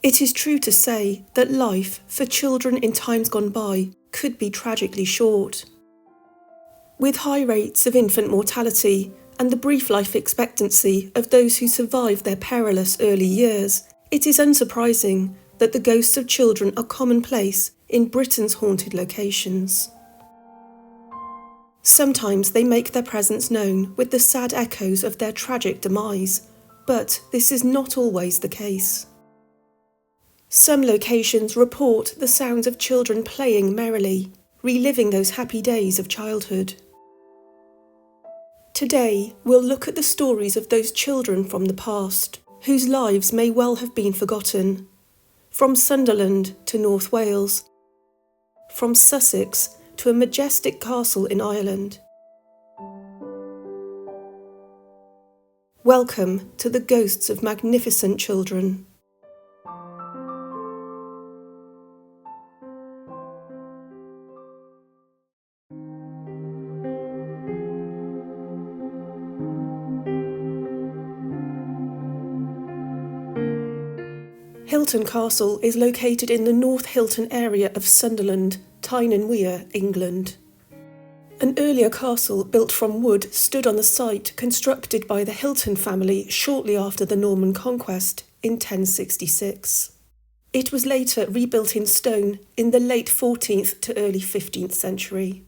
It is true to say that life for children in times gone by could be tragically short. With high rates of infant mortality and the brief life expectancy of those who survive their perilous early years, it is unsurprising that the ghosts of children are commonplace in Britain's haunted locations. Sometimes they make their presence known with the sad echoes of their tragic demise, but this is not always the case. Some locations report the sounds of children playing merrily, reliving those happy days of childhood. Today, we'll look at the stories of those children from the past, whose lives may well have been forgotten. From Sunderland to North Wales, from Sussex to a majestic castle in Ireland. Welcome to the ghosts of magnificent children. Hylton Castle is located in the North Hylton area of Sunderland, Tyne and Wear, England. An earlier castle built from wood stood on the site constructed by the Hylton family shortly after the Norman conquest in 1066. It was later rebuilt in stone in the late 14th to early 15th century.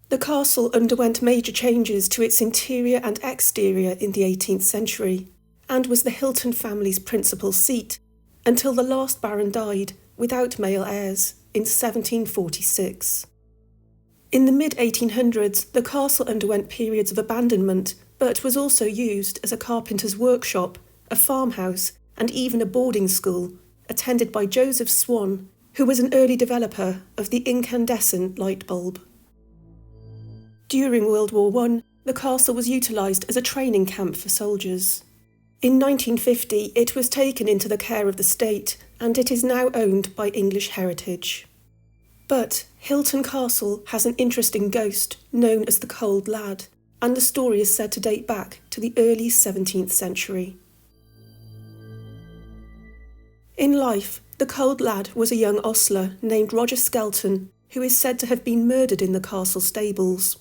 The castle underwent major changes to its interior and exterior in the 18th century, and was the Hylton family's principal seat, until the last baron died without male heirs in 1746. In the mid-1800s, the castle underwent periods of abandonment, but was also used as a carpenter's workshop, a farmhouse, and even a boarding school, attended by Joseph Swan, who was an early developer of the incandescent light bulb. During World War I, the castle was utilised as a training camp for soldiers. In 1950, it was taken into the care of the state, and it is now owned by English Heritage. But Hylton Castle has an interesting ghost known as the Cauld Lad, and the story is said to date back to the early 17th century. In life, the Cauld Lad was a young ostler named Roger Skelton, who is said to have been murdered in the castle stables.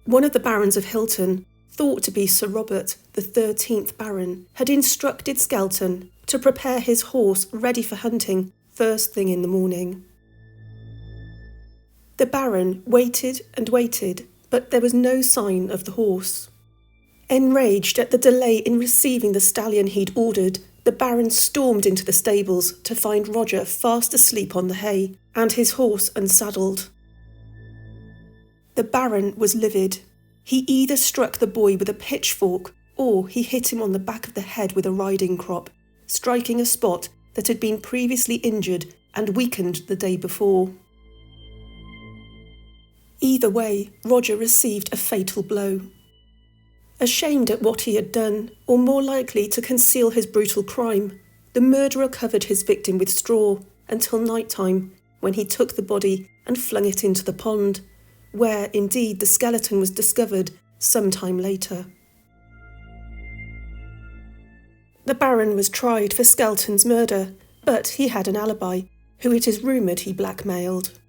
One of the barons of Hylton, thought to be Sir Robert, the 13th Baron, had instructed Skelton to prepare his horse ready for hunting first thing in the morning. The Baron waited and waited, but there was no sign of the horse. Enraged at the delay in receiving the stallion he'd ordered, the Baron stormed into the stables to find Roger fast asleep on the hay and his horse unsaddled. The Baron was livid. He either struck the boy with a pitchfork or he hit him on the back of the head with a riding crop, striking a spot that had been previously injured and weakened the day before. Either way, Roger received a fatal blow. Ashamed at what he had done, or more likely to conceal his brutal crime, the murderer covered his victim with straw until night-time, when he took the body and flung it into the pond, where indeed the skeleton was discovered some time later. The Baron was tried for Skelton's murder, but he had an alibi, who it is rumoured he blackmailed.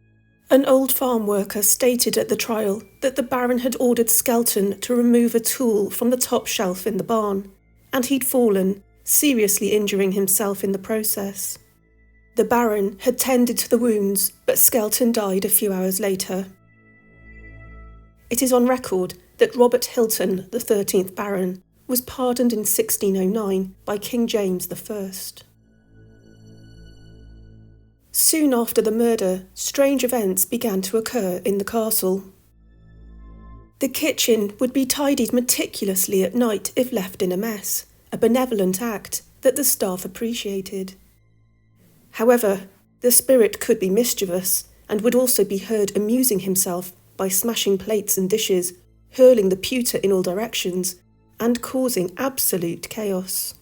An old farm worker stated at the trial that the Baron had ordered Skelton to remove a tool from the top shelf in the barn, and he'd fallen, seriously injuring himself in the process. The Baron had tended to the wounds, but Skelton died a few hours later. It is on record that Robert Hylton, the 13th Baron, was pardoned in 1609 by King James I. Soon after the murder, strange events began to occur in the castle. The kitchen would be tidied meticulously at night if left in a mess, a benevolent act that the staff appreciated. However, the spirit could be mischievous and would also be heard amusing himself by smashing plates and dishes, hurling the pewter in all directions, and causing absolute chaos.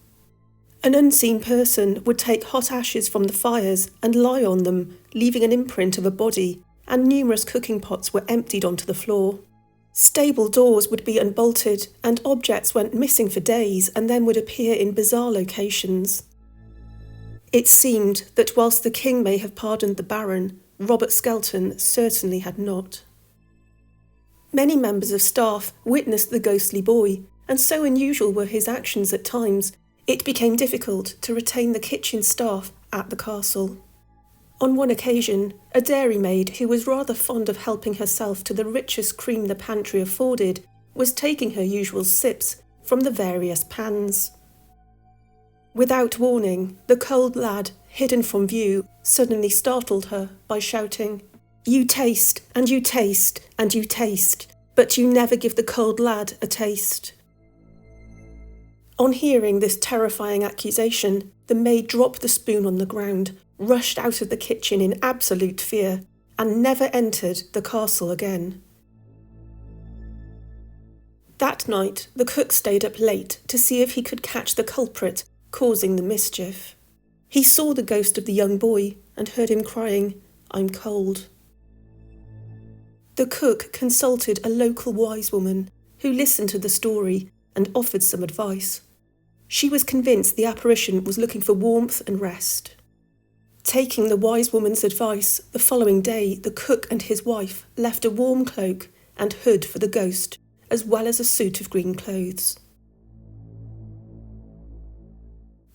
An unseen person would take hot ashes from the fires and lie on them, leaving an imprint of a body, and numerous cooking pots were emptied onto the floor. Stable doors would be unbolted and objects went missing for days and then would appear in bizarre locations. It seemed that whilst the king may have pardoned the Baron, Robert Skelton certainly had not. Many members of staff witnessed the ghostly boy, and so unusual were his actions at times, it became difficult to retain the kitchen staff at the castle. On one occasion, a dairymaid who was rather fond of helping herself to the richest cream the pantry afforded was taking her usual sips from the various pans. Without warning, the Cauld Lad, hidden from view, suddenly startled her by shouting, "You taste, and you taste, and you taste, but you never give the Cauld Lad a taste." On hearing this terrifying accusation, the maid dropped the spoon on the ground, rushed out of the kitchen in absolute fear, and never entered the castle again. That night, the cook stayed up late to see if he could catch the culprit causing the mischief. He saw the ghost of the young boy and heard him crying, "I'm cold." The cook consulted a local wise woman who listened to the story and offered some advice. She was convinced the apparition was looking for warmth and rest. Taking the wise woman's advice, the following day the cook and his wife left a warm cloak and hood for the ghost, as well as a suit of green clothes.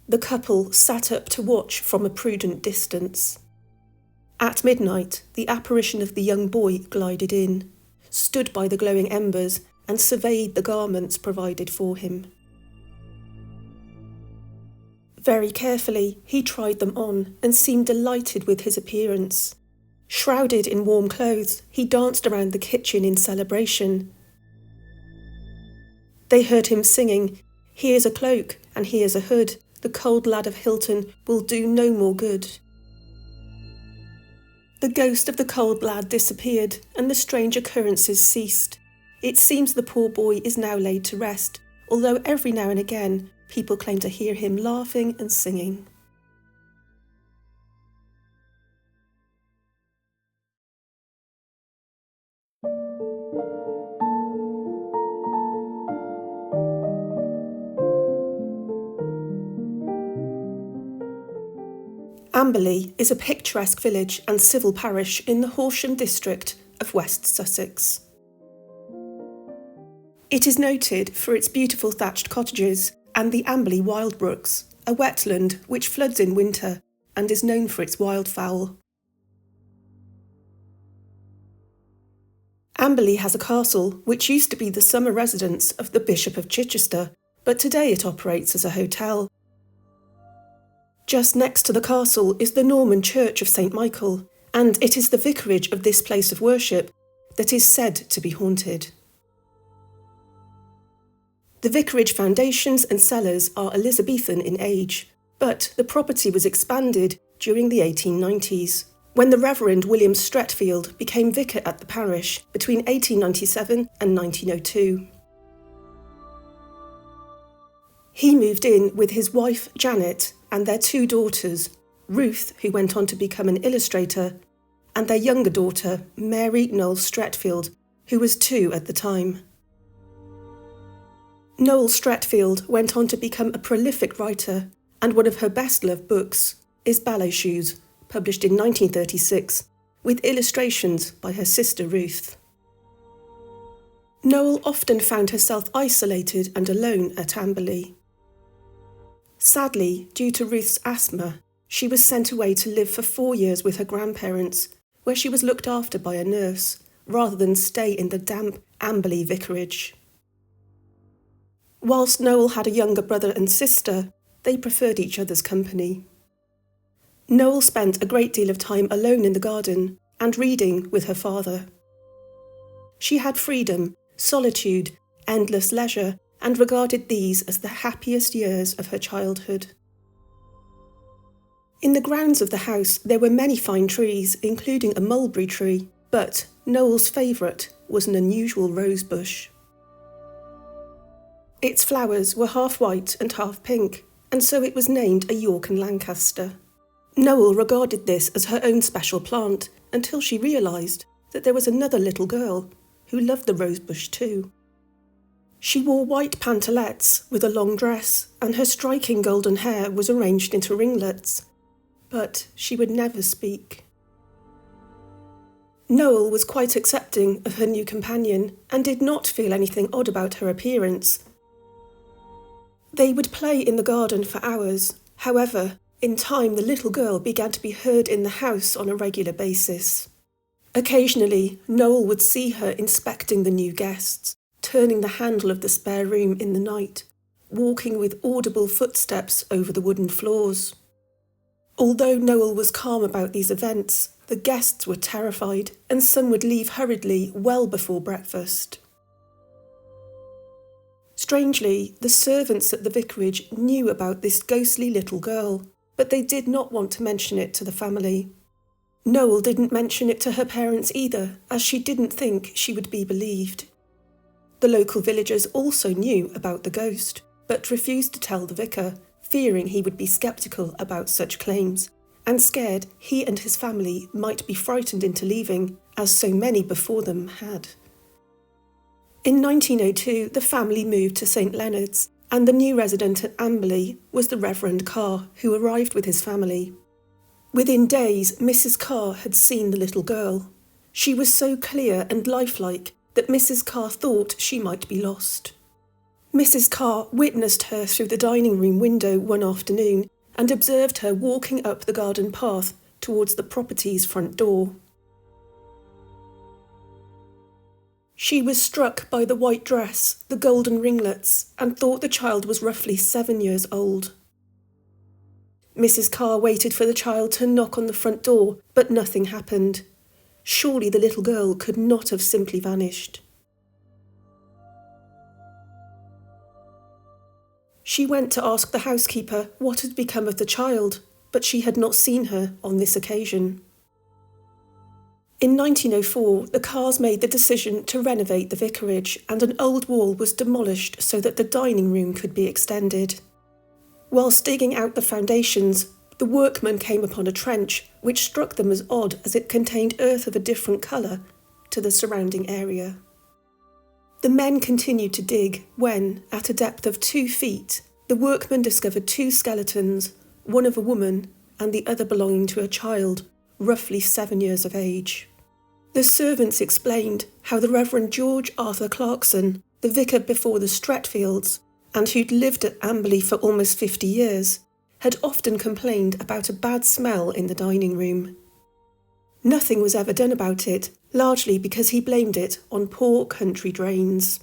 The couple sat up to watch from a prudent distance. At midnight, the apparition of the young boy glided in, stood by the glowing embers, and surveyed the garments provided for him. Very carefully, he tried them on and seemed delighted with his appearance. Shrouded in warm clothes, he danced around the kitchen in celebration. They heard him singing, "Here's a cloak and here's a hood. The Cauld Lad of Hylton will do no more good." The ghost of the Cauld Lad disappeared and the strange occurrences ceased. It seems the poor boy is now laid to rest, although every now and again people claim to hear him laughing and singing. Amberley is a picturesque village and civil parish in the Horsham district of West Sussex. It is noted for its beautiful thatched cottages and the Amberley Wildbrooks, a wetland which floods in winter and is known for its wildfowl. Amberley has a castle which used to be the summer residence of the Bishop of Chichester, but today it operates as a hotel. Just next to the castle is the Norman Church of St. Michael, and it is the vicarage of this place of worship that is said to be haunted. The vicarage foundations and cellars are Elizabethan in age, but the property was expanded during the 1890s, when the Reverend William Streatfeild became vicar at the parish between 1897 and 1902. He moved in with his wife Janet and their two daughters, Ruth, who went on to become an illustrator, and their younger daughter, Mary Noel Streatfeild, who was 2 at the time. Noel Streatfeild went on to become a prolific writer, and one of her best-loved books is Ballet Shoes, published in 1936, with illustrations by her sister Ruth. Noel often found herself isolated and alone at Amberley. Sadly, due to Ruth's asthma, she was sent away to live for 4 years with her grandparents, where she was looked after by a nurse, rather than stay in the damp Amberley vicarage. Whilst Noel had a younger brother and sister, they preferred each other's company. Noel spent a great deal of time alone in the garden and reading with her father. She had freedom, solitude, endless leisure, and regarded these as the happiest years of her childhood. In the grounds of the house there were many fine trees, including a mulberry tree, but Noel's favourite was an unusual rose bush. Its flowers were half white and half pink, and so it was named a York and Lancaster. Noel regarded this as her own special plant until she realised that there was another little girl who loved the rosebush too. She wore white pantalettes with a long dress, and her striking golden hair was arranged into ringlets. But she would never speak. Noel was quite accepting of her new companion and did not feel anything odd about her appearance. They would play in the garden for hours. However, in time the little girl began to be heard in the house on a regular basis. Occasionally, Noel would see her inspecting the new guests, turning the handle of the spare room in the night, walking with audible footsteps over the wooden floors. Although Noel was calm about these events, the guests were terrified, and some would leave hurriedly well before breakfast. Strangely, the servants at the vicarage knew about this ghostly little girl, but they did not want to mention it to the family. Noel didn't mention it to her parents either, as she didn't think she would be believed. The local villagers also knew about the ghost, but refused to tell the vicar, fearing he would be sceptical about such claims, and scared he and his family might be frightened into leaving, as so many before them had. In 1902, the family moved to St Leonard's, and the new resident at Amberley was the Reverend Carr, who arrived with his family. Within days, Mrs. Carr had seen the little girl. She was so clear and lifelike that Mrs. Carr thought she might be lost. Mrs. Carr witnessed her through the dining room window one afternoon and observed her walking up the garden path towards the property's front door. She was struck by the white dress, the golden ringlets, and thought the child was roughly 7 years old. Mrs. Carr waited for the child to knock on the front door, but nothing happened. Surely the little girl could not have simply vanished. She went to ask the housekeeper what had become of the child, but she had not seen her on this occasion. In 1904, the Carrs made the decision to renovate the vicarage, and an old wall was demolished so that the dining room could be extended. Whilst digging out the foundations, the workmen came upon a trench which struck them as odd as it contained earth of a different colour to the surrounding area. The men continued to dig when, at a depth of 2 feet, the workmen discovered 2 skeletons, one of a woman and the other belonging to a child, roughly 7 years of age. The servants explained how the Reverend George Arthur Clarkson, the vicar before the Streatfeilds, and who'd lived at Amberley for almost 50 years, had often complained about a bad smell in the dining room. Nothing was ever done about it, largely because he blamed it on poor country drains.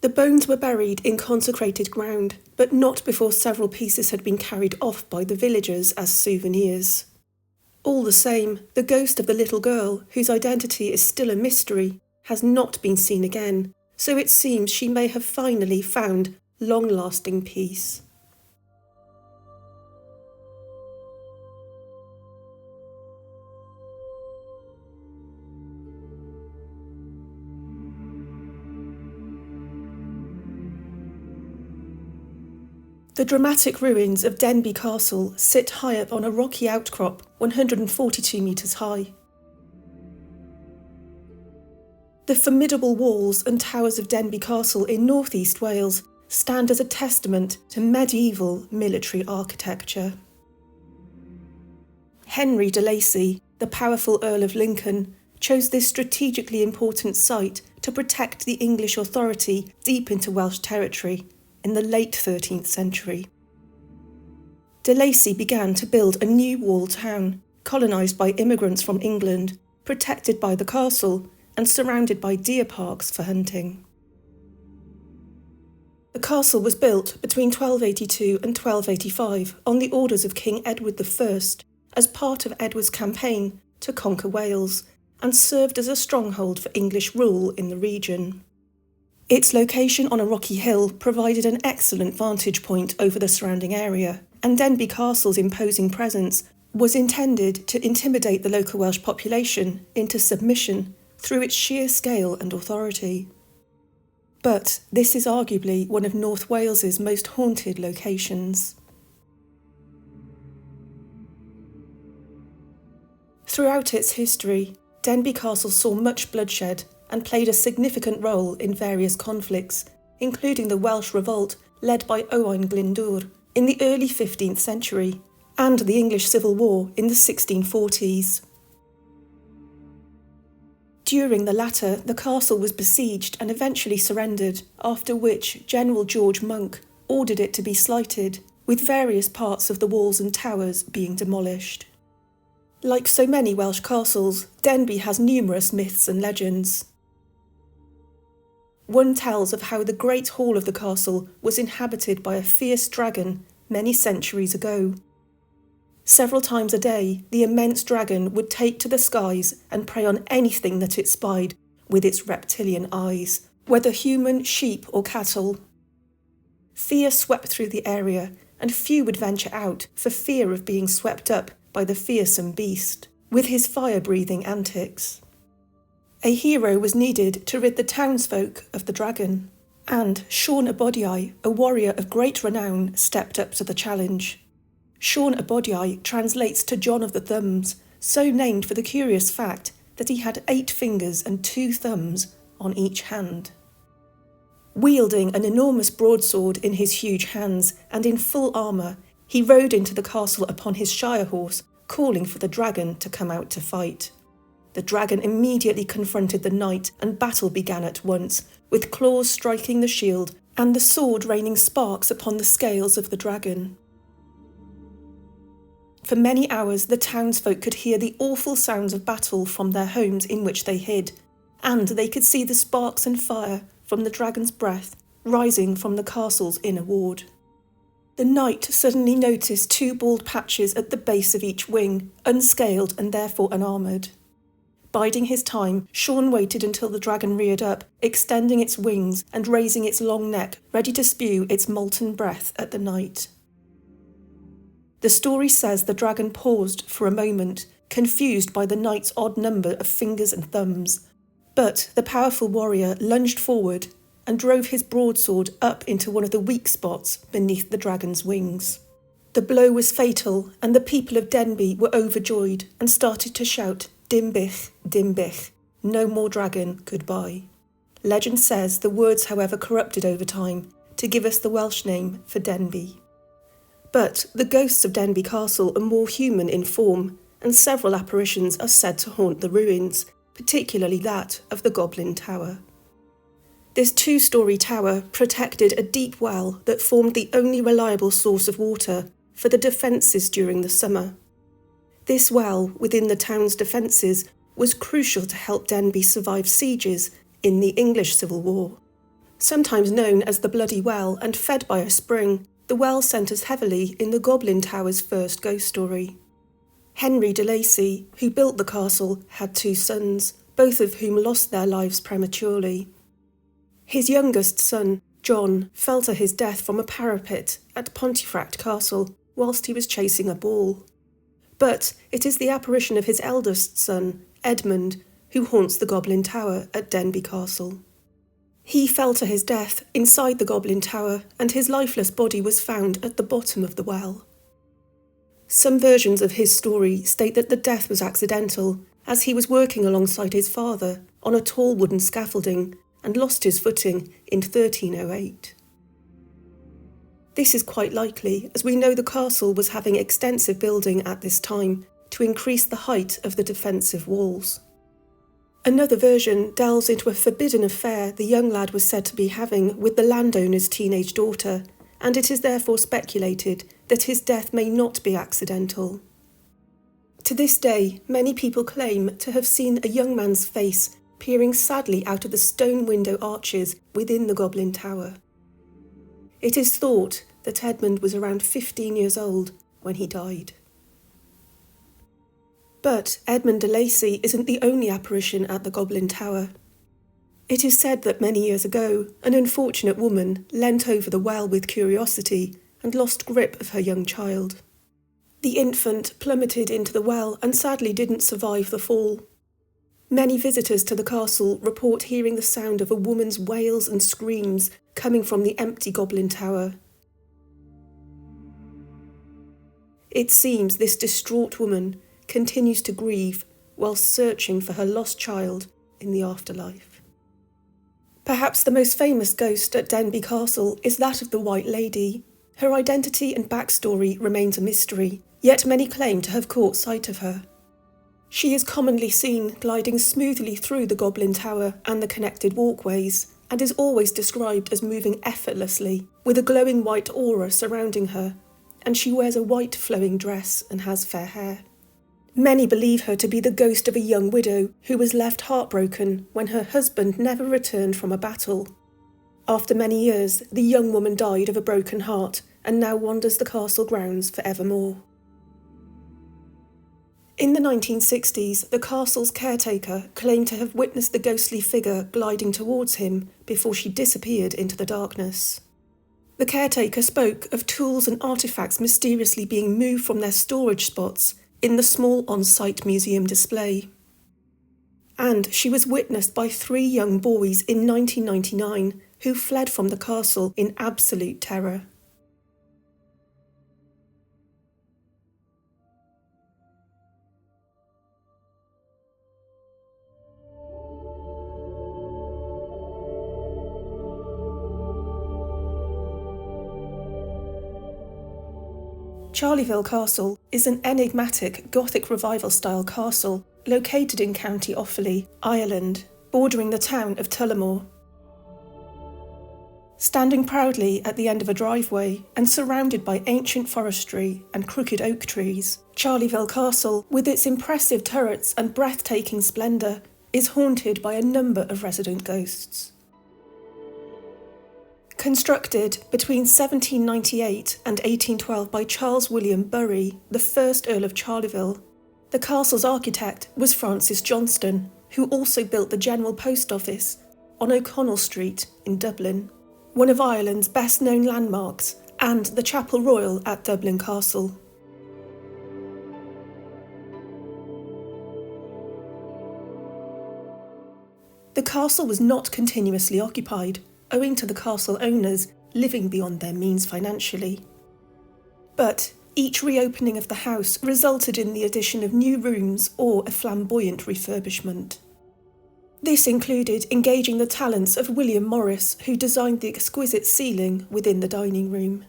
The bones were buried in consecrated ground, but not before several pieces had been carried off by the villagers as souvenirs. All the same, the ghost of the little girl, whose identity is still a mystery, has not been seen again, so it seems she may have finally found long-lasting peace. The dramatic ruins of Denbigh Castle sit high up on a rocky outcrop 142 metres high. The formidable walls and towers of Denbigh Castle in north-east Wales stand as a testament to medieval military architecture. Henry de Lacy, the powerful Earl of Lincoln, chose this strategically important site to protect the English authority deep into Welsh territory in the late 13th century. De Lacy began to build a new walled town, colonised by immigrants from England, protected by the castle, and surrounded by deer parks for hunting. The castle was built between 1282 and 1285 on the orders of King Edward I as part of Edward's campaign to conquer Wales, and served as a stronghold for English rule in the region. Its location on a rocky hill provided an excellent vantage point over the surrounding area, and Denbigh Castle's imposing presence was intended to intimidate the local Welsh population into submission through its sheer scale and authority. But this is arguably one of North Wales's most haunted locations. Throughout its history, Denbigh Castle saw much bloodshed, and played a significant role in various conflicts, including the Welsh Revolt led by Owain Glyndwr in the early 15th century and the English Civil War in the 1640s. During the latter, the castle was besieged and eventually surrendered, after which General George Monk ordered it to be slighted, with various parts of the walls and towers being demolished. Like so many Welsh castles, Denbigh has numerous myths and legends. One tells of how the great hall of the castle was inhabited by a fierce dragon many centuries ago. Several times a day, the immense dragon would take to the skies and prey on anything that it spied with its reptilian eyes, whether human, sheep or cattle. Fear swept through the area, and few would venture out for fear of being swept up by the fearsome beast, with his fire-breathing antics. A hero was needed to rid the townsfolk of the dragon, and Sean Abodiai, a warrior of great renown, stepped up to the challenge. Sean Abodiai translates to John of the Thumbs, so named for the curious fact that he had 8 fingers and 2 thumbs on each hand. Wielding an enormous broadsword in his huge hands and in full armour, he rode into the castle upon his shire horse, calling for the dragon to come out to fight. The dragon immediately confronted the knight and battle began at once, with claws striking the shield and the sword raining sparks upon the scales of the dragon. For many hours the townsfolk could hear the awful sounds of battle from their homes in which they hid, and they could see the sparks and fire from the dragon's breath rising from the castle's inner ward. The knight suddenly noticed 2 bald patches at the base of each wing, unscaled and therefore unarmoured. Biding his time, Sean waited until the dragon reared up, extending its wings and raising its long neck, ready to spew its molten breath at the knight. The story says the dragon paused for a moment, confused by the knight's odd number of fingers and thumbs, but the powerful warrior lunged forward and drove his broadsword up into one of the weak spots beneath the dragon's wings. The blow was fatal, and the people of Denbigh were overjoyed and started to shout, "Denbigh, Denbigh, no more dragon, goodbye." Legend says the words, however, corrupted over time to give us the Welsh name for Denbigh. But the ghosts of Denbigh Castle are more human in form, and several apparitions are said to haunt the ruins, particularly that of the Goblin Tower. This 2-storey tower protected a deep well that formed the only reliable source of water for the defences during the summer. This well, within the town's defences, was crucial to help Denbigh survive sieges in the English Civil War. Sometimes known as the Bloody Well and fed by a spring, the well centres heavily in the Goblin Tower's first ghost story. Henry de Lacy, who built the castle, had 2 sons, both of whom lost their lives prematurely. His youngest son, John, fell to his death from a parapet at Pontefract Castle whilst he was chasing a ball. But it is the apparition of his eldest son, Edmund, who haunts the Goblin Tower at Denbigh Castle. He fell to his death inside the Goblin Tower, and his lifeless body was found at the bottom of the well. Some versions of his story state that the death was accidental, as he was working alongside his father on a tall wooden scaffolding and lost his footing in 1308. This is quite likely, as we know the castle was having extensive building at this time to increase the height of the defensive walls. Another version delves into a forbidden affair the young lad was said to be having with the landowner's teenage daughter, and it is therefore speculated that his death may not be accidental. To this day, many people claim to have seen a young man's face peering sadly out of the stone window arches within the Goblin Tower. It is thought that Edmund was around 15 years old when he died. But Edmund de Lacy isn't the only apparition at the Goblin Tower. It is said that many years ago, an unfortunate woman leant over the well with curiosity and lost grip of her young child. The infant plummeted into the well and sadly didn't survive the fall. Many visitors to the castle report hearing the sound of a woman's wails and screams coming from the empty Goblin Tower. It seems this distraught woman continues to grieve while searching for her lost child in the afterlife. Perhaps the most famous ghost at Denbigh Castle is that of the White Lady. Her identity and backstory remains a mystery, yet many claim to have caught sight of her. She is commonly seen gliding smoothly through the Goblin Tower and the connected walkways, and is always described as moving effortlessly, with a glowing white aura surrounding her, and she wears a white flowing dress and has fair hair. Many believe her to be the ghost of a young widow who was left heartbroken when her husband never returned from a battle. After many years, the young woman died of a broken heart and now wanders the castle grounds forevermore. In the 1960s, the castle's caretaker claimed to have witnessed the ghostly figure gliding towards him before she disappeared into the darkness. The caretaker spoke of tools and artefacts mysteriously being moved from their storage spots in the small on-site museum display. And she was witnessed by 3 young boys in 1999 who fled from the castle in absolute terror. Charleville Castle is an enigmatic Gothic Revival-style castle located in County Offaly, Ireland, bordering the town of Tullamore. Standing proudly at the end of a driveway and surrounded by ancient forestry and crooked oak trees, Charleville Castle, with its impressive turrets and breathtaking splendour, is haunted by a number of resident ghosts. Constructed between 1798 and 1812 by Charles William Bury, the first Earl of Charleville, the castle's architect was Francis Johnston, who also built the General Post Office on O'Connell Street in Dublin, one of Ireland's best-known landmarks, and the Chapel Royal at Dublin Castle. The castle was not continuously occupied, owing to the castle owners living beyond their means financially. But each reopening of the house resulted in the addition of new rooms or a flamboyant refurbishment. This included engaging the talents of William Morris, who designed the exquisite ceiling within the dining room.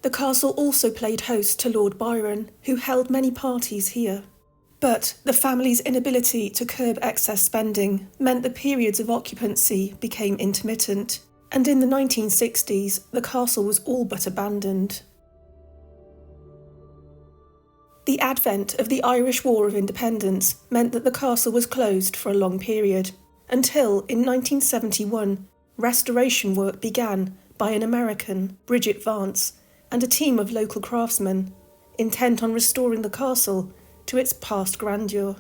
The castle also played host to Lord Byron, who held many parties here. But the family's inability to curb excess spending meant the periods of occupancy became intermittent, and in the 1960s the castle was all but abandoned. The advent of the Irish War of Independence meant that the castle was closed for a long period, until in 1971 restoration work began by an American, Bridget Vance, and a team of local craftsmen, intent on restoring the castle to its past grandeur.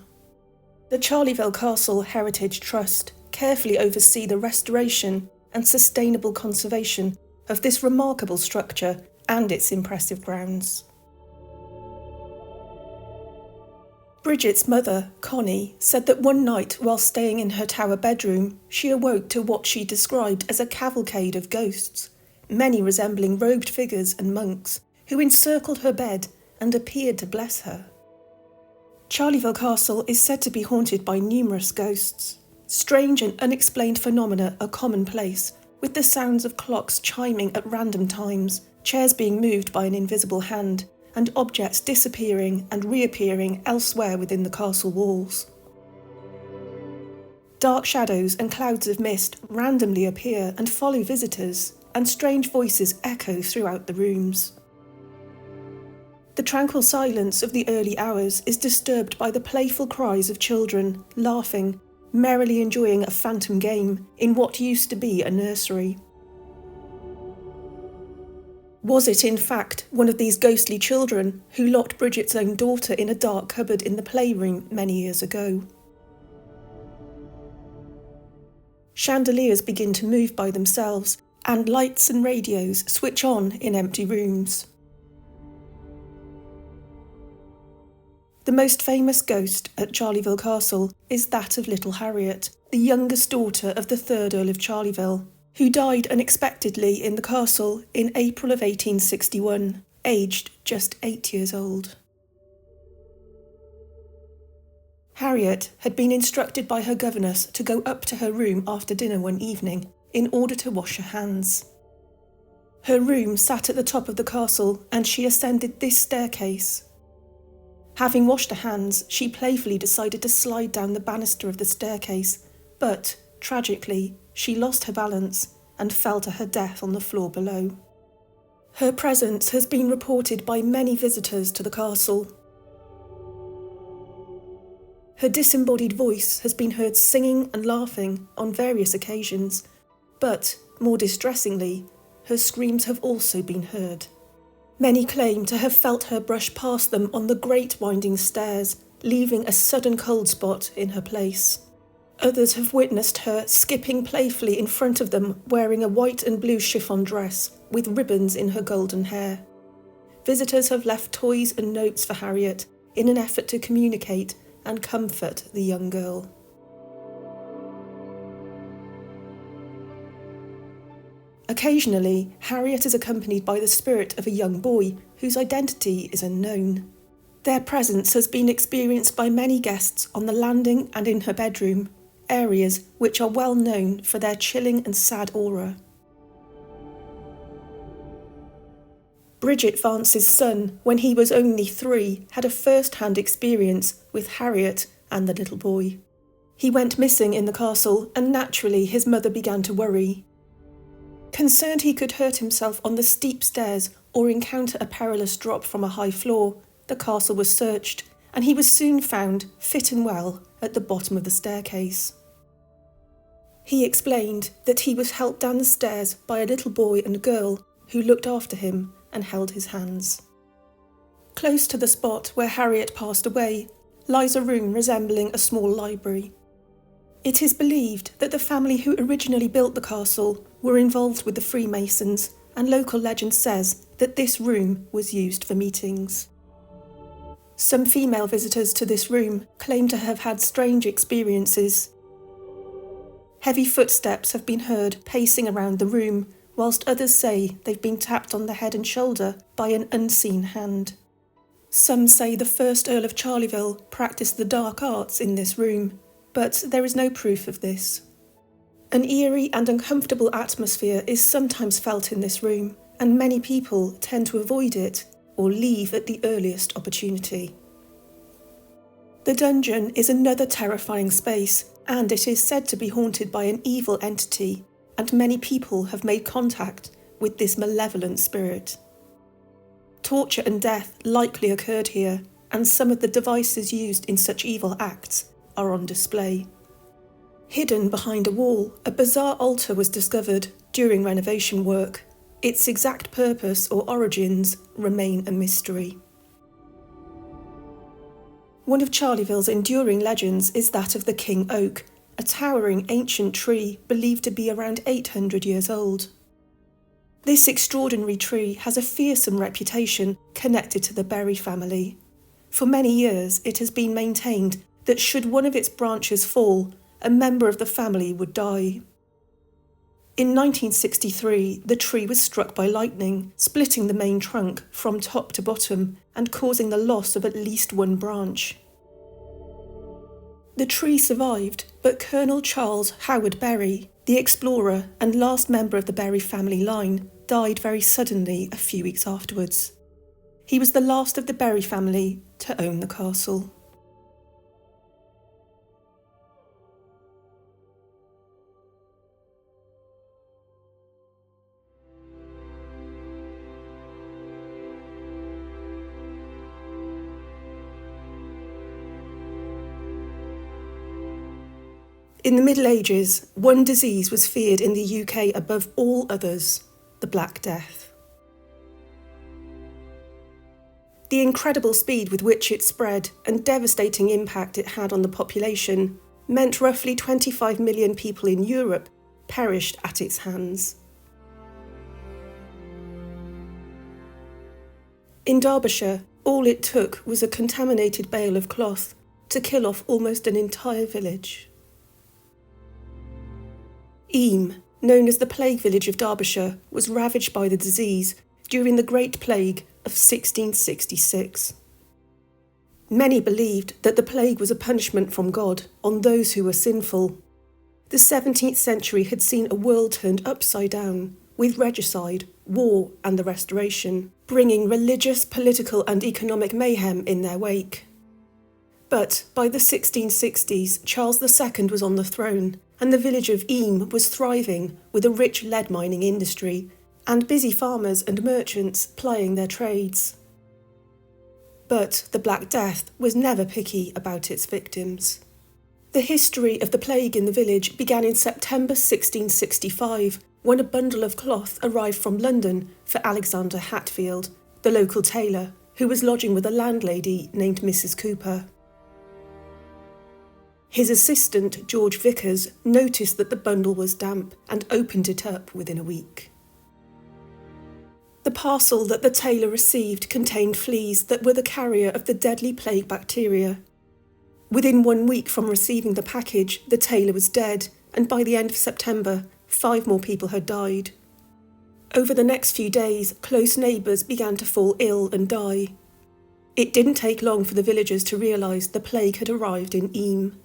The Charleville Castle Heritage Trust carefully oversee the restoration and sustainable conservation of this remarkable structure and its impressive grounds. Bridget's mother, Connie, said that one night while staying in her tower bedroom, she awoke to what she described as a cavalcade of ghosts, many resembling robed figures and monks, who encircled her bed and appeared to bless her. Charleville Castle is said to be haunted by numerous ghosts. Strange and unexplained phenomena are commonplace, with the sounds of clocks chiming at random times, chairs being moved by an invisible hand, and objects disappearing and reappearing elsewhere within the castle walls. Dark shadows and clouds of mist randomly appear and follow visitors, and strange voices echo throughout the rooms. The tranquil silence of the early hours is disturbed by the playful cries of children, laughing, merrily enjoying a phantom game in what used to be a nursery. Was it in fact one of these ghostly children who locked Bridget's own daughter in a dark cupboard in the playroom many years ago? Chandeliers begin to move by themselves, and lights and radios switch on in empty rooms. The most famous ghost at Charleville Castle is that of little Harriet, the youngest daughter of the 3rd Earl of Charleville, who died unexpectedly in the castle in April of 1861, aged just 8 years old. Harriet had been instructed by her governess to go up to her room after dinner one evening in order to wash her hands. Her room sat at the top of the castle, and she ascended this staircase. Having washed her hands, she playfully decided to slide down the banister of the staircase, but, tragically, she lost her balance and fell to her death on the floor below. Her presence has been reported by many visitors to the castle. Her disembodied voice has been heard singing and laughing on various occasions, but, more distressingly, her screams have also been heard. Many claim to have felt her brush past them on the great winding stairs, leaving a sudden cold spot in her place. Others have witnessed her skipping playfully in front of them wearing a white and blue chiffon dress with ribbons in her golden hair. Visitors have left toys and notes for Harriet in an effort to communicate and comfort the young girl. Occasionally, Harriet is accompanied by the spirit of a young boy whose identity is unknown. Their presence has been experienced by many guests on the landing and in her bedroom, areas which are well known for their chilling and sad aura. Bridget Vance's son, when he was only 3, had a first-hand experience with Harriet and the little boy. He went missing in the castle, and naturally his mother began to worry. Concerned he could hurt himself on the steep stairs or encounter a perilous drop from a high floor, the castle was searched, and he was soon found, fit and well, at the bottom of the staircase. He explained that he was helped down the stairs by a little boy and girl who looked after him and held his hands. Close to the spot where Harriet passed away lies a room resembling a small library. It is believed that the family who originally built the castle were involved with the Freemasons, and local legend says that this room was used for meetings. Some female visitors to this room claim to have had strange experiences. Heavy footsteps have been heard pacing around the room, whilst others say they've been tapped on the head and shoulder by an unseen hand. Some say the first Earl of Charleville practiced the dark arts in this room, but there is no proof of this. An eerie and uncomfortable atmosphere is sometimes felt in this room, and many people tend to avoid it or leave at the earliest opportunity. The dungeon is another terrifying space, and it is said to be haunted by an evil entity, and many people have made contact with this malevolent spirit. Torture and death likely occurred here, and some of the devices used in such evil acts are on display. Hidden behind a wall, a bizarre altar was discovered during renovation work. Its exact purpose or origins remain a mystery. One of Charleville's enduring legends is that of the King Oak, a towering ancient tree believed to be around 800 years old. This extraordinary tree has a fearsome reputation connected to the Berry family. For many years it has been maintained that should one of its branches fall, a member of the family would die. In 1963, the tree was struck by lightning, splitting the main trunk from top to bottom and causing the loss of at least one branch. The tree survived, but Colonel Charles Howard Berry, the explorer and last member of the Berry family line, died very suddenly a few weeks afterwards. He was the last of the Berry family to own the castle. In the Middle Ages, one disease was feared in the UK above all others: the Black Death. The incredible speed with which it spread and devastating impact it had on the population meant roughly 25 million people in Europe perished at its hands. In Derbyshire, all it took was a contaminated bale of cloth to kill off almost an entire village. Eyam, known as the Plague Village of Derbyshire, was ravaged by the disease during the Great Plague of 1666. Many believed that the plague was a punishment from God on those who were sinful. The 17th century had seen a world turned upside down, with regicide, war and the Restoration, bringing religious, political and economic mayhem in their wake. But by the 1660s, Charles II was on the throne, and the village of Eyam was thriving with a rich lead mining industry, and busy farmers and merchants plying their trades. But the Black Death was never picky about its victims. The history of the plague in the village began in September 1665, when a bundle of cloth arrived from London for Alexander Hatfield, the local tailor, who was lodging with a landlady named Mrs. Cooper. His assistant, George Vickers, noticed that the bundle was damp and opened it up within a week. The parcel that the tailor received contained fleas that were the carrier of the deadly plague bacteria. Within 1 week from receiving the package, the tailor was dead, and by the end of September, 5 more people had died. Over the next few days, close neighbours began to fall ill and die. It didn't take long for the villagers to realise the plague had arrived in Eyam.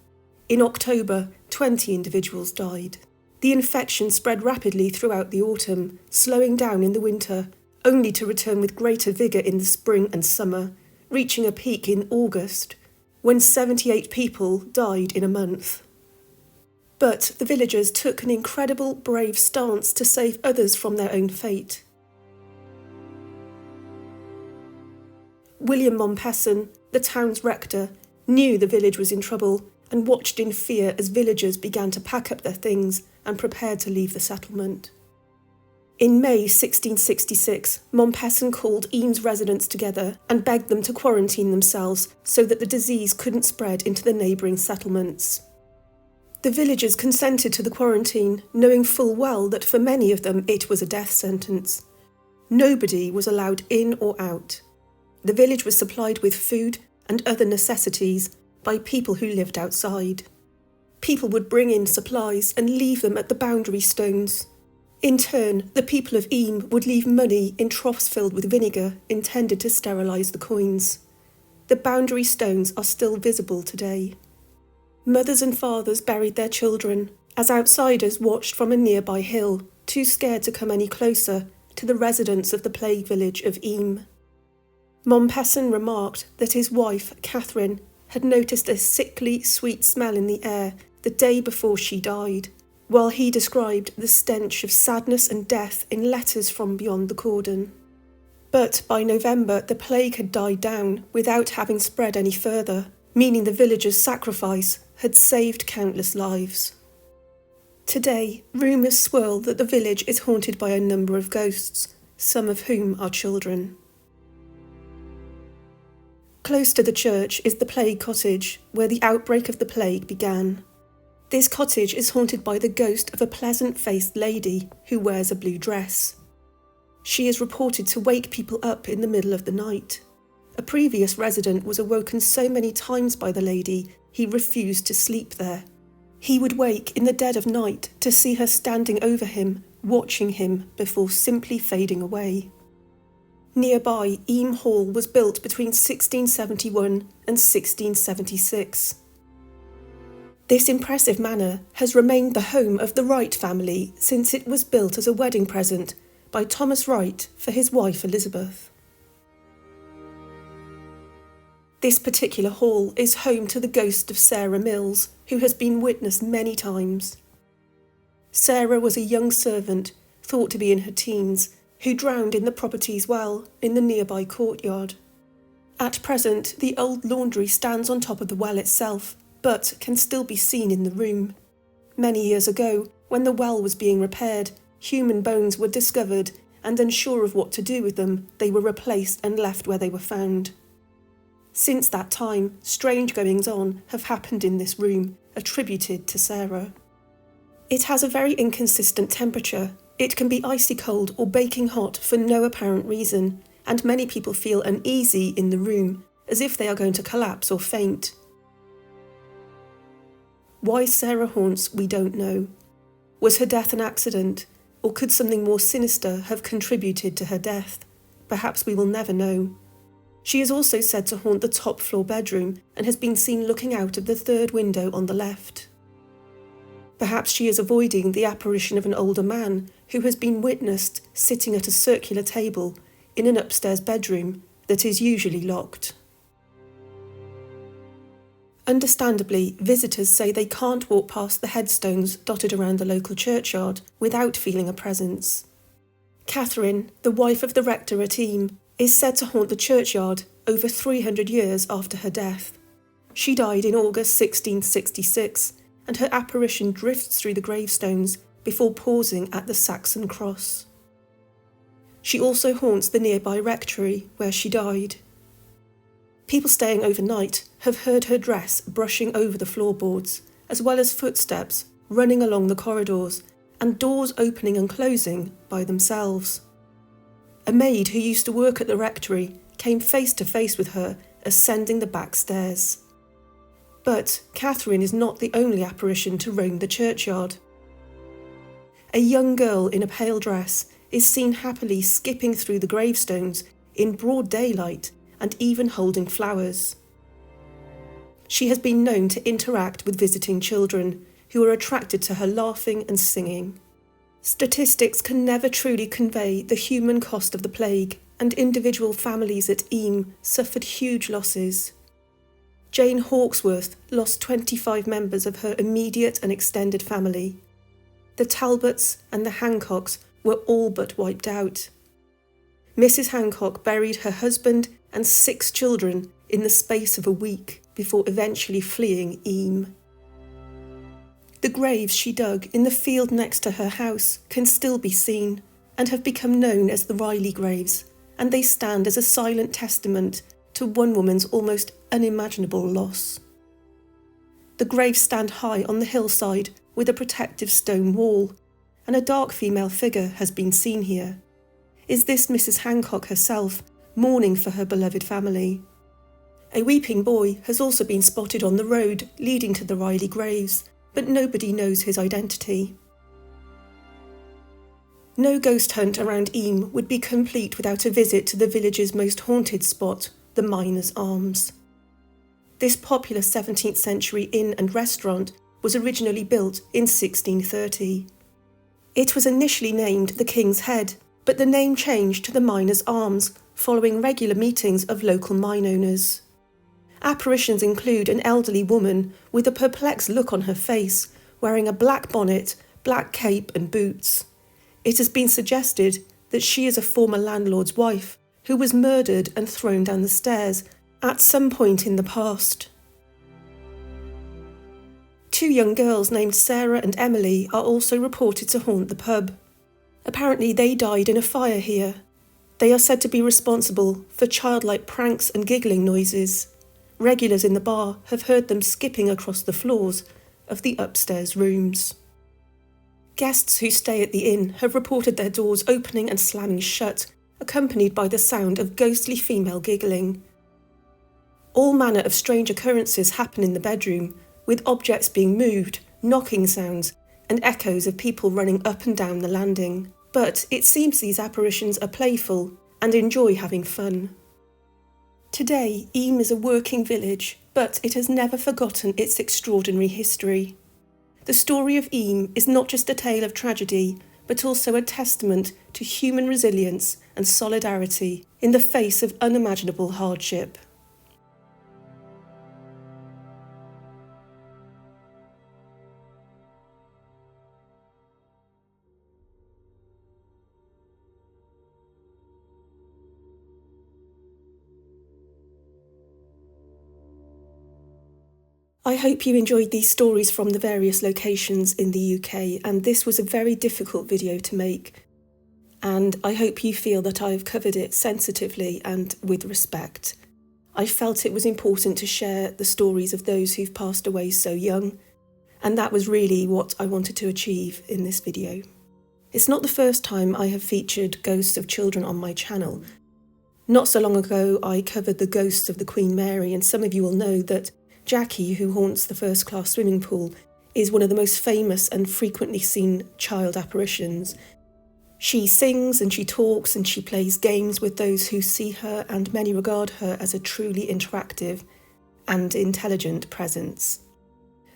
In October, 20 individuals died. The infection spread rapidly throughout the autumn, slowing down in the winter, only to return with greater vigour in the spring and summer, reaching a peak in August, when 78 people died in a month. But the villagers took an incredible, brave stance to save others from their own fate. William Mompesson, the town's rector, knew the village was in trouble and watched in fear as villagers began to pack up their things and prepared to leave the settlement. In May 1666, Mompesson called Eyam's residents together and begged them to quarantine themselves so that the disease couldn't spread into the neighbouring settlements. The villagers consented to the quarantine, knowing full well that for many of them it was a death sentence. Nobody was allowed in or out. The village was supplied with food and other necessities by people who lived outside. People would bring in supplies and leave them at the boundary stones. In turn, the people of Eyam would leave money in troughs filled with vinegar intended to sterilise the coins. The boundary stones are still visible today. Mothers and fathers buried their children, as outsiders watched from a nearby hill, too scared to come any closer to the residents of the plague village of Eyam. Mompesson remarked that his wife, Catherine, had noticed a sickly, sweet smell in the air the day before she died, while he described the stench of sadness and death in letters from beyond the cordon. But by November, the plague had died down without having spread any further, meaning the villagers' sacrifice had saved countless lives. Today, rumours swirl that the village is haunted by a number of ghosts, some of whom are children. Close to the church is the Plague Cottage, where the outbreak of the plague began. This cottage is haunted by the ghost of a pleasant-faced lady who wears a blue dress. She is reported to wake people up in the middle of the night. A previous resident was awoken so many times by the lady, he refused to sleep there. He would wake in the dead of night to see her standing over him, watching him before simply fading away. Nearby, Eyam Hall was built between 1671 and 1676. This impressive manor has remained the home of the Wright family since it was built as a wedding present by Thomas Wright for his wife Elizabeth. This particular hall is home to the ghost of Sarah Mills, who has been witnessed many times. Sarah was a young servant, thought to be in her teens, who drowned in the property's well in the nearby courtyard. At present, the old laundry stands on top of the well itself, but can still be seen in the room. Many years ago, when the well was being repaired, human bones were discovered, and unsure of what to do with them, they were replaced and left where they were found. Since that time, strange goings-on have happened in this room, attributed to Sarah. It has a very inconsistent temperature. It can be icy cold or baking hot for no apparent reason, and many people feel uneasy in the room, as if they are going to collapse or faint. Why Sarah haunts, we don't know. Was her death an accident, or could something more sinister have contributed to her death? Perhaps we will never know. She is also said to haunt the top floor bedroom and has been seen looking out of the third window on the left. Perhaps she is avoiding the apparition of an older man who has been witnessed sitting at a circular table in an upstairs bedroom that is usually locked. Understandably, visitors say they can't walk past the headstones dotted around the local churchyard without feeling a presence. Catherine, the wife of the rector at Eyam, is said to haunt the churchyard over 300 years after her death. She died in August 1666, and her apparition drifts through the gravestones before pausing at the Saxon cross. She also haunts the nearby rectory where she died. People staying overnight have heard her dress brushing over the floorboards, as well as footsteps running along the corridors and doors opening and closing by themselves. A maid who used to work at the rectory came face to face with her ascending the back stairs. But Catherine is not the only apparition to roam the churchyard. A young girl in a pale dress is seen happily skipping through the gravestones in broad daylight and even holding flowers. She has been known to interact with visiting children who are attracted to her laughing and singing. Statistics can never truly convey the human cost of the plague, and individual families at Eyam suffered huge losses. Jane Hawkesworth lost 25 members of her immediate and extended family. The Talbots and the Hancocks were all but wiped out. Mrs. Hancock buried her husband and 6 children in the space of a week before eventually fleeing Eyam. The graves she dug in the field next to her house can still be seen and have become known as the Riley graves, and they stand as a silent testament to one woman's almost unimaginable loss. The graves stand high on the hillside with a protective stone wall, and a dark female figure has been seen here. Is this Mrs. Hancock herself, mourning for her beloved family? A weeping boy has also been spotted on the road leading to the Riley graves, but nobody knows his identity. No ghost hunt around Eyam would be complete without a visit to the village's most haunted spot, the Miners' Arms. This popular 17th century inn and restaurant was originally built in 1630. It was initially named the King's Head, but the name changed to the Miners' Arms following regular meetings of local mine owners. Apparitions include an elderly woman with a perplexed look on her face, wearing a black bonnet, black cape and boots. It has been suggested that she is a former landlord's wife who was murdered and thrown down the stairs at some point in the past. 2 young girls named Sarah and Emily are also reported to haunt the pub. Apparently they died in a fire here. They are said to be responsible for childlike pranks and giggling noises. Regulars in the bar have heard them skipping across the floors of the upstairs rooms. Guests who stay at the inn have reported their doors opening and slamming shut, accompanied by the sound of ghostly female giggling. All manner of strange occurrences happen in the bedroom, with objects being moved, knocking sounds, and echoes of people running up and down the landing. But it seems these apparitions are playful and enjoy having fun. Today, Eyam is a working village, but it has never forgotten its extraordinary history. The story of Eyam is not just a tale of tragedy, but also a testament to human resilience and solidarity in the face of unimaginable hardship. I hope you enjoyed these stories from the various locations in the UK, and this was a very difficult video to make, and I hope you feel that I've covered it sensitively and with respect. I felt it was important to share the stories of those who've passed away so young, and that was really what I wanted to achieve in this video. It's not the first time I have featured ghosts of children on my channel. Not so long ago I covered the ghosts of the Queen Mary, and some of you will know that Jackie, who haunts the first-class swimming pool, is one of the most famous and frequently seen child apparitions. She sings and she talks and she plays games with those who see her, and many regard her as a truly interactive and intelligent presence.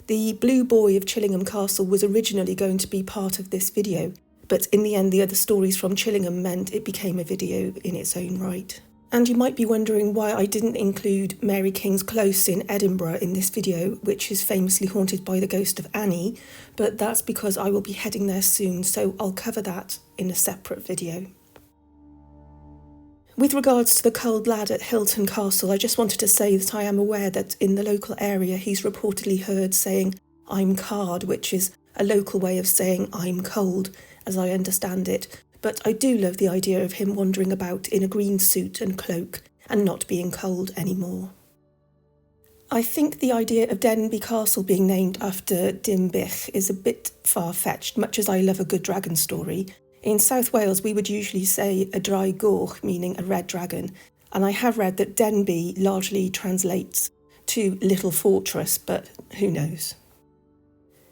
The Blue Boy of Chillingham Castle was originally going to be part of this video, but in the end the other stories from Chillingham meant it became a video in its own right. And you might be wondering why I didn't include Mary King's Close in Edinburgh in this video, which is famously haunted by the ghost of Annie, but that's because I will be heading there soon, so I'll cover that in a separate video. With regards to the Cauld Lad at Hylton Castle, I just wanted to say that I am aware that in the local area he's reportedly heard saying "I'm card," which is a local way of saying "I'm cold," as I understand it, but I do love the idea of him wandering about in a green suit and cloak and not being cold anymore. I think the idea of Denbigh Castle being named after Denbigh is a bit far-fetched, much as I love a good dragon story. In South Wales, we would usually say a dry goch, meaning a red dragon, and I have read that Denbigh largely translates to little fortress, but who knows.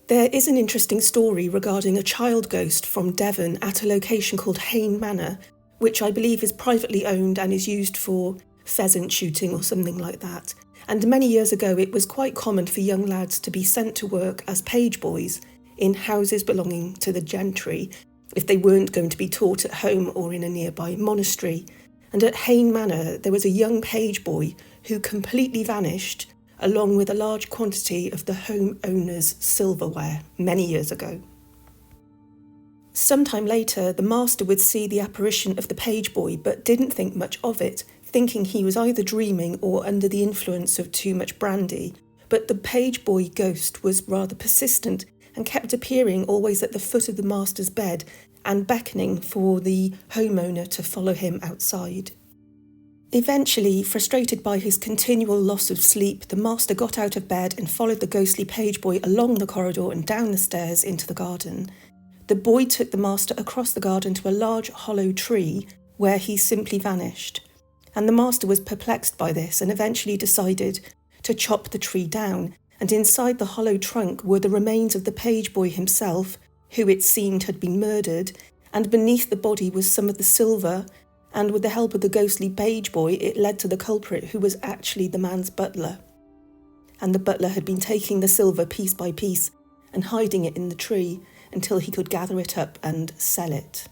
There is an interesting story regarding a child ghost from Devon at a location called Eyam Manor, which I believe is privately owned and is used for pheasant shooting or something like that. And many years ago it was quite common for young lads to be sent to work as page boys in houses belonging to the gentry if they weren't going to be taught at home or in a nearby monastery. And at Eyam Manor there was a young page boy who completely vanished along with a large quantity of the homeowner's silverware many years ago. Sometime later, the master would see the apparition of the page boy but didn't think much of it, thinking he was either dreaming or under the influence of too much brandy. But the page boy ghost was rather persistent and kept appearing always at the foot of the master's bed and beckoning for the homeowner to follow him outside. Eventually, frustrated by his continual loss of sleep, the master got out of bed and followed the ghostly page boy along the corridor and down the stairs into the garden. The boy took the master across the garden to a large hollow tree where he simply vanished. And the master was perplexed by this and eventually decided to chop the tree down, and inside the hollow trunk were the remains of the page boy himself, who it seemed had been murdered, and beneath the body was some of the silver, and with the help of the ghostly page boy it led to the culprit, who was actually the man's butler. And the butler had been taking the silver piece by piece and hiding it in the tree until he could gather it up and sell it.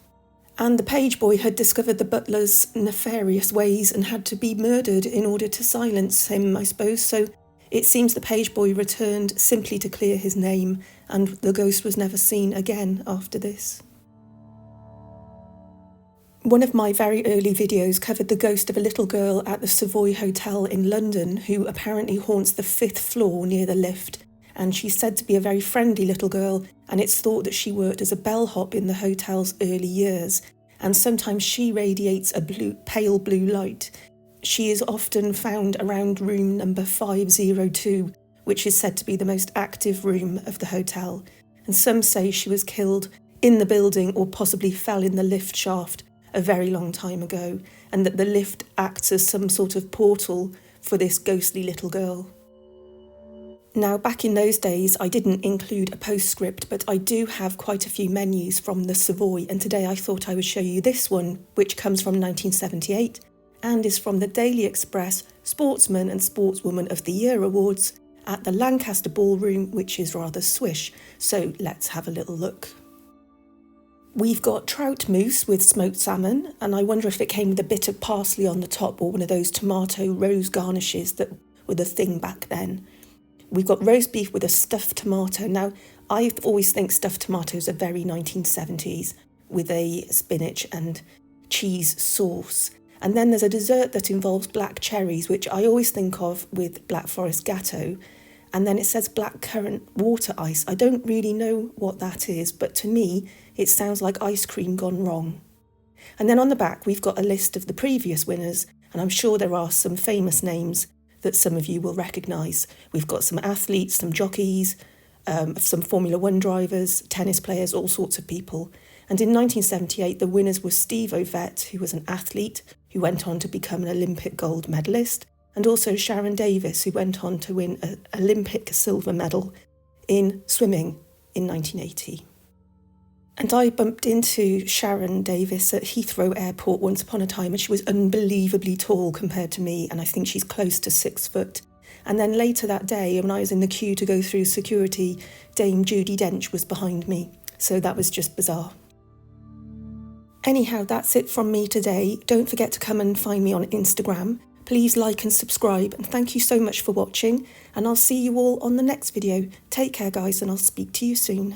And the page boy had discovered the butler's nefarious ways and had to be murdered in order to silence him, I suppose, so it seems the page boy returned simply to clear his name, and the ghost was never seen again after this. One of my very early videos covered the ghost of a little girl at the Savoy Hotel in London who apparently haunts the 5th floor near the lift, and she's said to be a very friendly little girl, and it's thought that she worked as a bellhop in the hotel's early years, and sometimes she radiates a pale blue light. She is often found around room number 502, which is said to be the most active room of the hotel, and some say she was killed in the building or possibly fell in the lift shaft a very long time ago, and that the lift acts as some sort of portal for this ghostly little girl. Now, back in those days, I didn't include a postscript, but I do have quite a few menus from the Savoy, and today I thought I would show you this one, which comes from 1978 and is from the Daily Express Sportsman and Sportswoman of the Year Awards at the Lancaster Ballroom, which is rather swish, so let's have a little look. We've got trout mousse with smoked salmon, and I wonder if it came with a bit of parsley on the top or one of those tomato rose garnishes that were the thing back then. We've got roast beef with a stuffed tomato. Now, I always think stuffed tomatoes are very 1970s, with a spinach and cheese sauce. And then there's a dessert that involves black cherries, which I always think of with Black Forest Gatto. And then it says black currant water ice. I don't really know what that is, but to me, it sounds like ice cream gone wrong. And then on the back, we've got a list of the previous winners, and I'm sure there are some famous names that some of you will recognise. We've got some athletes, some jockeys, some Formula One drivers, tennis players, all sorts of people. And in 1978, the winners were Steve Ovett, who was an athlete, who went on to become an Olympic gold medalist, and also Sharon Davis, who went on to win an Olympic silver medal in swimming in 1980. And I bumped into Sharon Davis at Heathrow Airport once upon a time, and she was unbelievably tall compared to me, and I think she's close to 6 foot. And then later that day, when I was in the queue to go through security, Dame Judi Dench was behind me. So that was just bizarre. Anyhow, that's it from me today. Don't forget to come and find me on Instagram. Please like and subscribe, and thank you so much for watching, and I'll see you all on the next video. Take care, guys, and I'll speak to you soon.